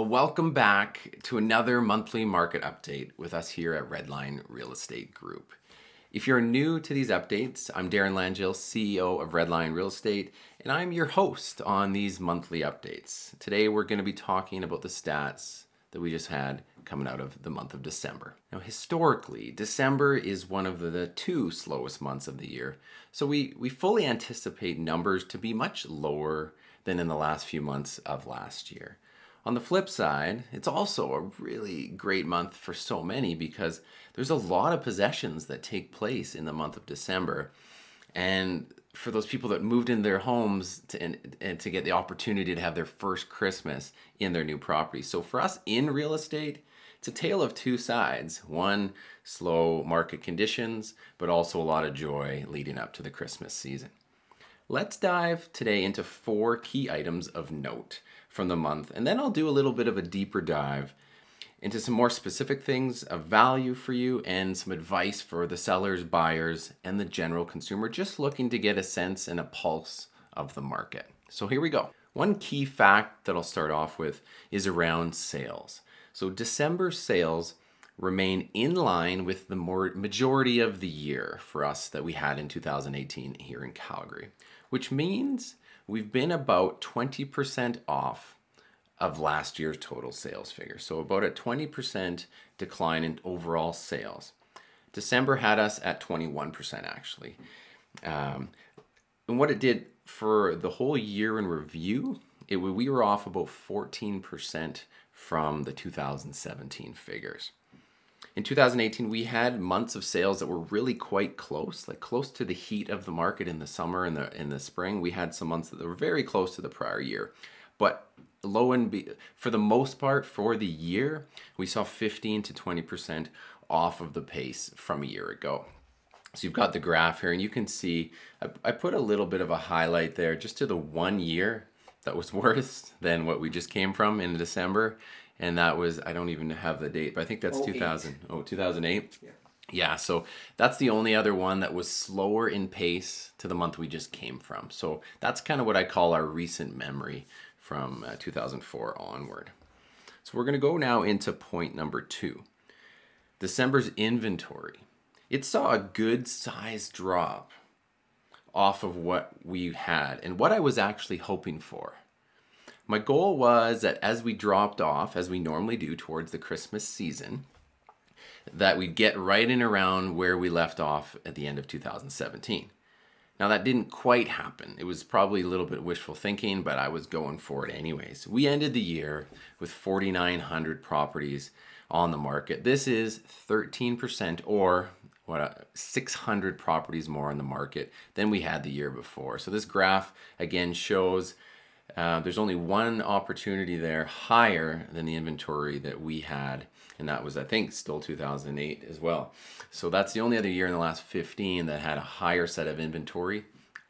Well, welcome back to another monthly market update with us here at Redline Real Estate Group. If you're new to these updates, I'm Darren Langell, CEO of Redline Real Estate, and I'm your host on these monthly updates. Today we're going to be talking about the stats that we just had coming out of the month of December. Now, historically, December is one of the two slowest months of the year, so we fully anticipate numbers to be much lower than in the last few months of last year. On the flip side, it's also a really great month for so many because there's a lot of possessions that take place in the month of December. And for those people that moved in their homes and to get the opportunity to have their first Christmas in their new property. So for us in real estate, it's a tale of two sides. One, slow market conditions, but also a lot of joy leading up to the Christmas season. Let's dive today into 4 key items of note from the month, and then I'll do a little bit of a deeper dive into some more specific things of value for you and some advice for the sellers, buyers, and the general consumer just looking to get a sense and a pulse of the market. So here we go. One key fact that I'll start off with is around sales. So December sales remain in line with the majority of the year for us that we had in 2018 here in Calgary, which means we've been about 20% off of last year's total sales figure. So about a 20% decline in overall sales. December had us at 21% actually. And what it did for the whole year in review, we were off about 14% from the 2017 figures. In 2018, we had months of sales that were really quite close, like close to the heat of the market in the summer and in the spring. We had some months that were very close to the prior year. But for the most part, for the year, we saw 15 to 20% off of the pace from a year ago. So you've got the graph here, and you can see I put a little bit of a highlight there just to the 1 year that was worse than what we just came from in December. And that was, I don't even have the date, but I think that's 2008? Yeah. Yeah, so that's the only other one that was slower in pace to the month we just came from. So that's kind of what I call our recent memory from 2004 onward. So we're going to go now into point number 2. December's inventory. It saw a good size drop off of what we had and what I was actually hoping for. My goal was that as we dropped off, as we normally do towards the Christmas season, that we'd get right in around where we left off at the end of 2017. Now that didn't quite happen. It was probably a little bit wishful thinking, but I was going for it anyways. We ended the year with 4,900 properties on the market. This is 13% or 600 properties more on the market than we had the year before. So this graph again shows there's only one opportunity there higher than the inventory that we had, and that was, I think, still 2008 as well. So that's the only other year in the last 15 that had a higher set of inventory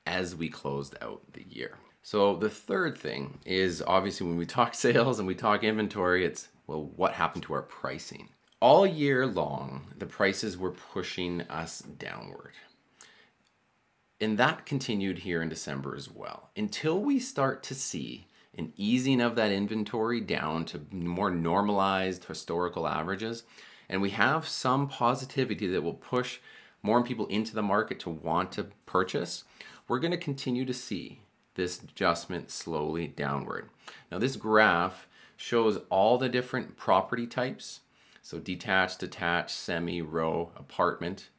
as we closed out the year. So the third thing is, obviously, when we talk sales and we talk inventory, it's, well, what happened to our pricing? All year long, the prices were pushing us downward. And that continued here in December as well, until we start to see an easing of that inventory down to more normalized historical averages. And we have some positivity that will push more people into the market to want to purchase. We're going to continue to see this adjustment slowly downward. Now this graph shows all the different property types. So detached, detached, semi, row, apartment.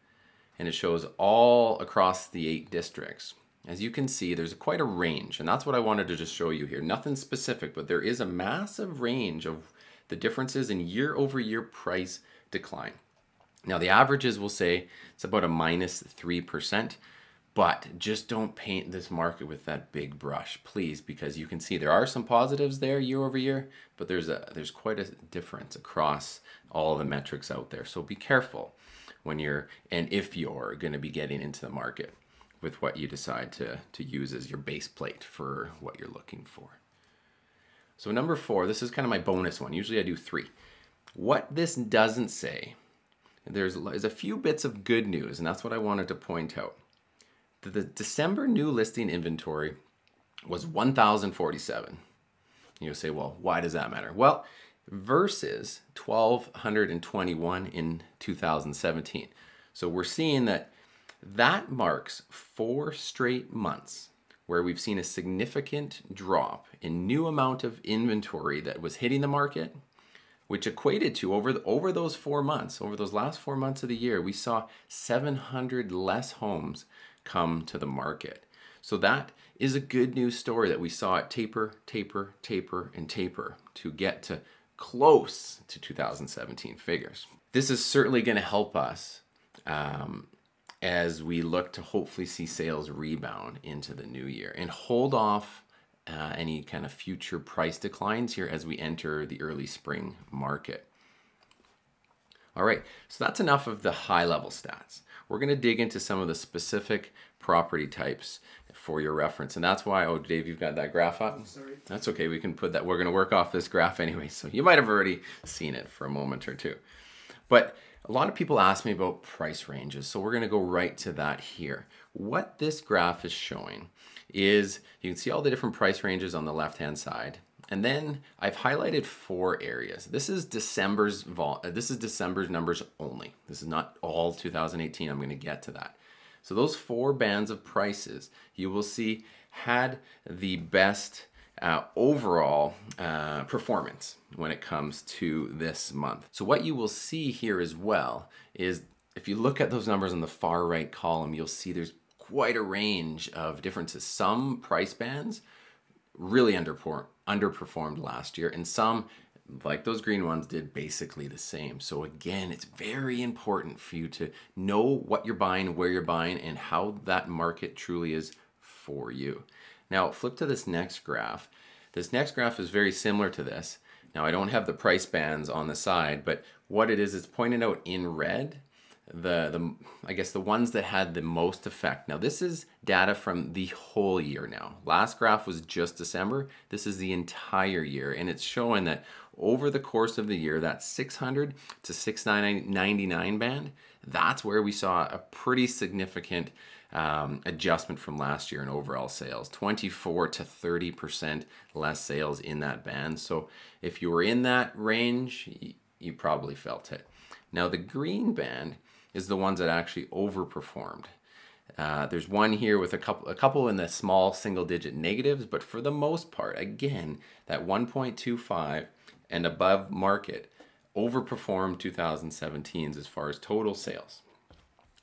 And it shows all across the 8 districts. As you can see, there's quite a range, and that's what I wanted to just show you here. Nothing specific, but there is a massive range of the differences in year-over-year price decline. Now, the averages will say it's about a -3%, but just don't paint this market with that big brush, please, because you can see there are some positives there year-over-year, but there's quite a difference across all the metrics out there. So be careful when if you're going to be getting into the market with what you decide to use as your base plate for what you're looking for. So number 4, this is kind of my bonus one. Usually I do 3. What this doesn't say, there's a few bits of good news, and that's what I wanted to point out. The December new listing inventory was 1,047. You'll say, well, why does that matter? Well, versus 1,221 in 2017. So we're seeing that marks 4 straight months where we've seen a significant drop in new amount of inventory that was hitting the market, which equated to over those 4 months, over those last 4 months of the year, we saw 700 less homes come to the market. So that is a good news story that we saw it taper, taper, taper, and taper to get to close to 2017 figures. This is certainly going to help us as we look to hopefully see sales rebound into the new year and hold off any kind of future price declines here as we enter the early spring market. All right, so that's enough of the high level stats. We're going to dig into some of the specific property types for your reference. And that's why, oh, Dave, you've got that graph up? Sorry. That's okay, we can put that, we're going to work off this graph anyway. So you might have already seen it for a moment or two. But a lot of people ask me about price ranges, so we're going to go right to that here. What this graph is showing is, you can see all the different price ranges on the left-hand side. And then I've highlighted 4 areas. This is December's numbers only. This is not all 2018. I'm going to get to that. So those 4 bands of prices you will see had the best overall performance when it comes to this month. So what you will see here as well is if you look at those numbers on the far right column, you'll see there's quite a range of differences. Some price bands really underperformed last year, and some, like those green ones, did basically the same. So again, it's very important for you to know what you're buying, where you're buying, and how that market truly is for you. Now flip to this next graph. This next graph is very similar to this. Now I don't have the price bands on the side, but what it is, it's pointed out in red I guess the ones that had the most effect. Now this is data from the whole year now. Last graph was just December. This is the entire year, and it's showing that over the course of the year, that 600 to 699 band, that's where we saw a pretty significant adjustment from last year in overall sales. 24 to 30% less sales in that band. So if you were in that range, you probably felt it. Now the green band is the ones that actually overperformed. There's one here with a couple in the small single-digit negatives, but for the most part, again, that 1.25 and above market overperformed 2017's as far as total sales.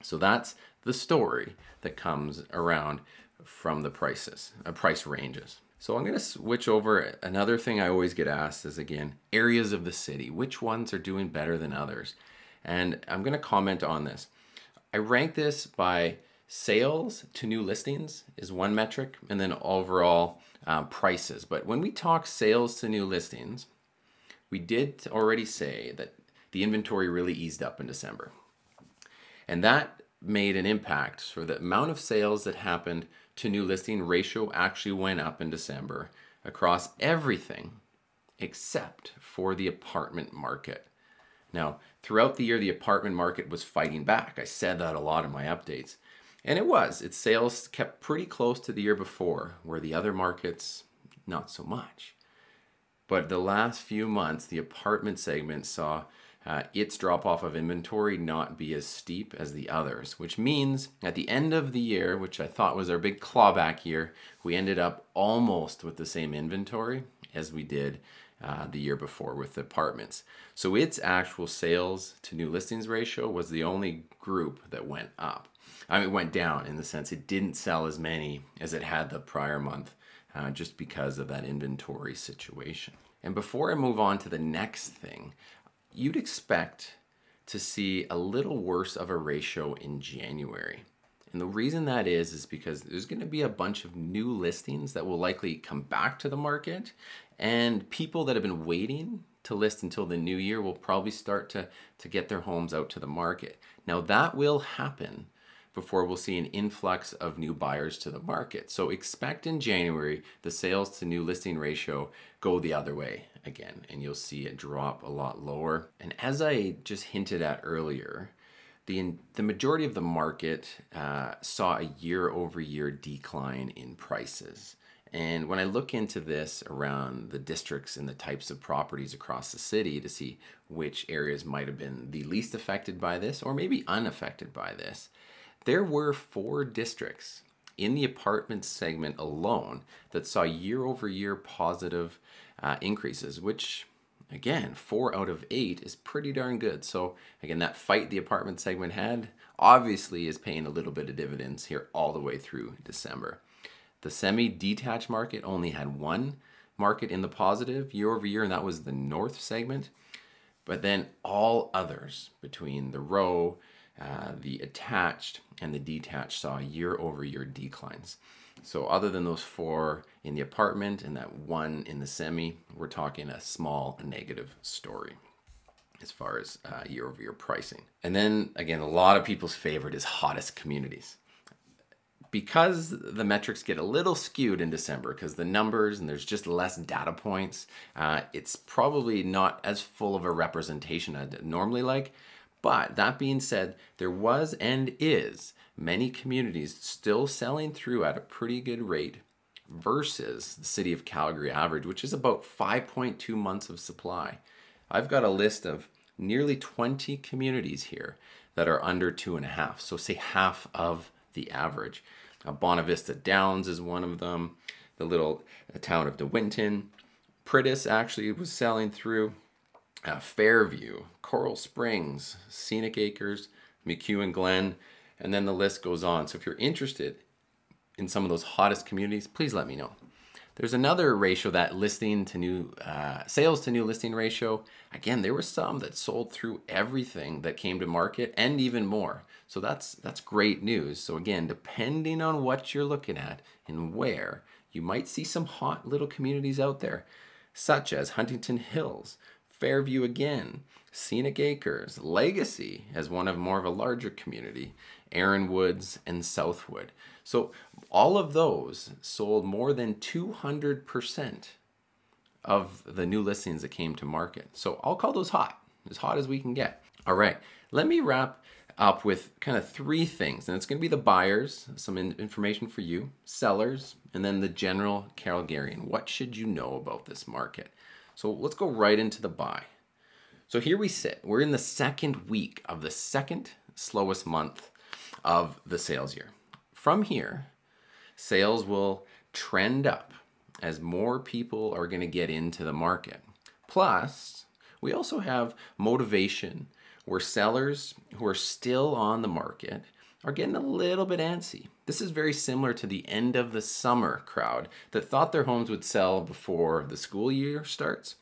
So that's the story that comes around from the price ranges. So I'm going to switch over. Another thing I always get asked is, again, areas of the city. Which ones are doing better than others? And I'm going to comment on this. I rank this by sales to new listings is one metric, and then overall prices. But when we talk sales to new listings, we did already say that the inventory really eased up in December. And that made an impact. So the amount of sales that happened to new listing ratio actually went up in December across everything except for the apartment market. Now, throughout the year, the apartment market was fighting back. I said that a lot in my updates. And it was. Its sales kept pretty close to the year before, where the other markets, not so much. But the last few months, the apartment segment saw its drop-off of inventory not be as steep as the others, which means at the end of the year, which I thought was our big clawback year, we ended up almost with the same inventory as we did the year before with the apartments. So its actual sales to new listings ratio was the only group that went up. I mean, it went down in the sense it didn't sell as many as it had the prior month just because of that inventory situation. And before I move on to the next thing, you'd expect to see a little worse of a ratio in January. And the reason that is because there's going to be a bunch of new listings that will likely come back to the market, and people that have been waiting to list until the new year will probably start to get their homes out to the market. Now that will happen before we'll see an influx of new buyers to the market. So expect in January the sales to new listing ratio go the other way again, and you'll see it drop a lot lower. And as I just hinted at earlier, the majority of the market saw a year-over-year decline in prices. And when I look into this around the districts and the types of properties across the city to see which areas might have been the least affected by this or maybe unaffected by this, there were 4 districts in the apartment segment alone that saw year-over-year positive increases, which again, 4 out of 8 is pretty darn good. So again, that fight the apartment segment had obviously is paying a little bit of dividends here all the way through December. The semi-detached market only had 1 market in the positive year over year, and that was the north segment. But then all others between the row, the attached, and the detached saw year over year declines. So other than those 4 in the apartment and that 1 in the semi, we're talking a small negative story as far as year over year pricing. And then again, a lot of people's favorite is hottest communities. Because the metrics get a little skewed in December because the numbers and there's just less data points, it's probably not as full of a representation as I'd normally like. But that being said, there was and is many communities still selling through at a pretty good rate versus the city of Calgary average, which is about 5.2 months of supply. I've got a list of nearly 20 communities here that are under 2.5, so say half of the average. Bonavista Downs is one of them. The little town of DeWinton. Pritis actually was selling through. Fairview, Coral Springs, Scenic Acres, McEwen Glen, and then the list goes on. So if you're interested in some of those hottest communities, please let me know. There's another ratio, that listing to new sales to new listing ratio. Again, there were some that sold through everything that came to market and even more. So that's great news. So again, depending on what you're looking at and where, you might see some hot little communities out there, such as Huntington Hills, Fairview again, Scenic Acres, Legacy as one of more of a larger community, Erin Woods, and Southwood. So all of those sold more than 200% of the new listings that came to market. So I'll call those hot as we can get. All right, let me wrap up with kind of 3 things, and it's going to be the buyers, some information for you, sellers, and then the general Calgarian. What should you know about this market? So let's go right into the buy. So here we sit. We're in the 2nd week of the 2nd slowest month of the sales year. From here, sales will trend up as more people are going to get into the market. Plus, we also have motivation where sellers who are still on the market are getting a little bit antsy. This is very similar to the end of the summer crowd that thought their homes would sell before the school year starts.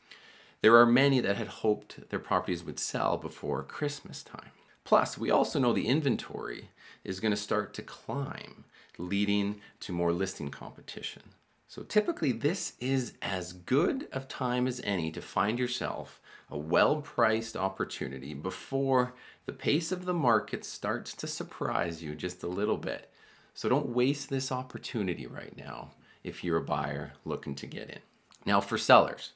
There are many that had hoped their properties would sell before Christmas time. Plus, we also know the inventory is going to start to climb, leading to more listing competition. So typically this is as good of time as any to find yourself a well-priced opportunity before the pace of the market starts to surprise you just a little bit. So don't waste this opportunity right now if you're a buyer looking to get in. Now for sellers,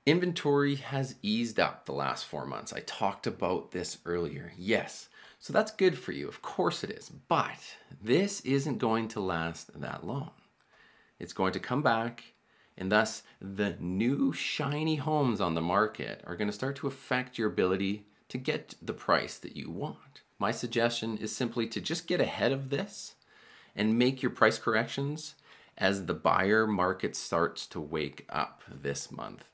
inventory has eased up the last 4 months. I talked about this earlier. Yes, so that's good for you. Of course it is. But this isn't going to last that long. It's going to come back, and thus the new shiny homes on the market are going to start to affect your ability to get the price that you want. My suggestion is simply to just get ahead of this and make your price corrections as the buyer market starts to wake up this month.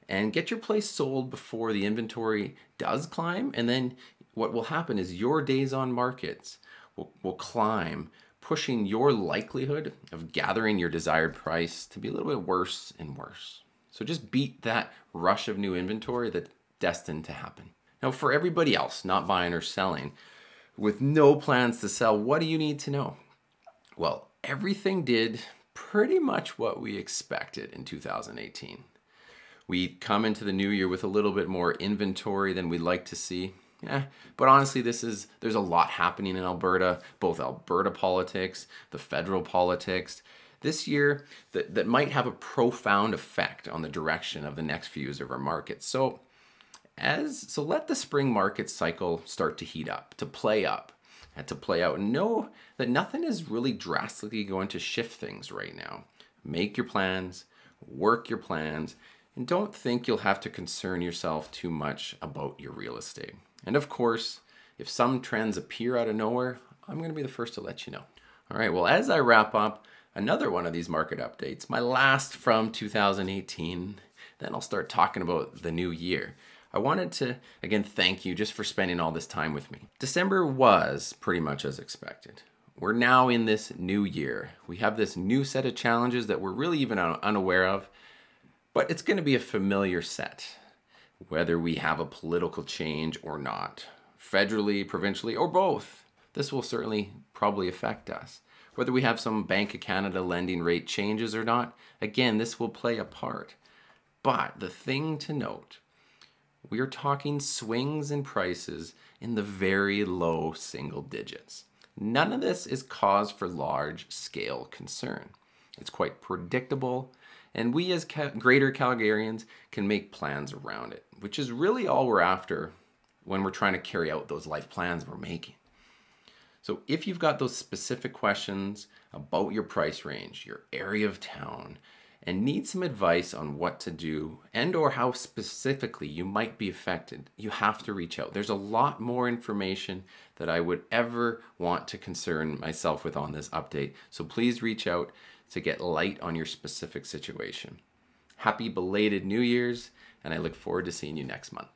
And get your place sold before the inventory does climb, and then what will happen is your days on markets will climb, pushing your likelihood of gathering your desired price to be a little bit worse and worse. So just beat that rush of new inventory that's destined to happen. Now for everybody else not buying or selling, with no plans to sell, what do you need to know? Well, everything did pretty much what we expected in 2018. We come into the new year with a little bit more inventory than we'd like to see. But honestly, there's a lot happening in Alberta, both Alberta politics, the federal politics, this year that might have a profound effect on the direction of the next few years of our market. So let the spring market cycle start to heat up, to play up. to play out. And know that nothing is really drastically going to shift things right now. Make your plans, work your plans, and don't think you'll have to concern yourself too much about your real estate. And of course, if some trends appear out of nowhere, I'm going to be the first to let you know. All right, well, as I wrap up another one of these market updates, my last from 2018, then I'll start talking about the new year. I wanted to, again, thank you just for spending all this time with me. December was pretty much as expected. We're now in this new year. We have this new set of challenges that we're really even unaware of, but it's going to be a familiar set, whether we have a political change or not, federally, provincially, or both. This will certainly probably affect us. Whether we have some Bank of Canada lending rate changes or not, again, this will play a part. But the thing to note, we are talking swings in prices in the very low single digits. None of this is cause for large-scale concern. It's quite predictable, and we as greater Calgarians can make plans around it, which is really all we're after when we're trying to carry out those life plans we're making. So if you've got those specific questions about your price range, your area of town, and need some advice on what to do and or how specifically you might be affected, you have to reach out. There's a lot more information that I would ever want to concern myself with on this update. So please reach out to get light on your specific situation. Happy belated New Year's, and I look forward to seeing you next month.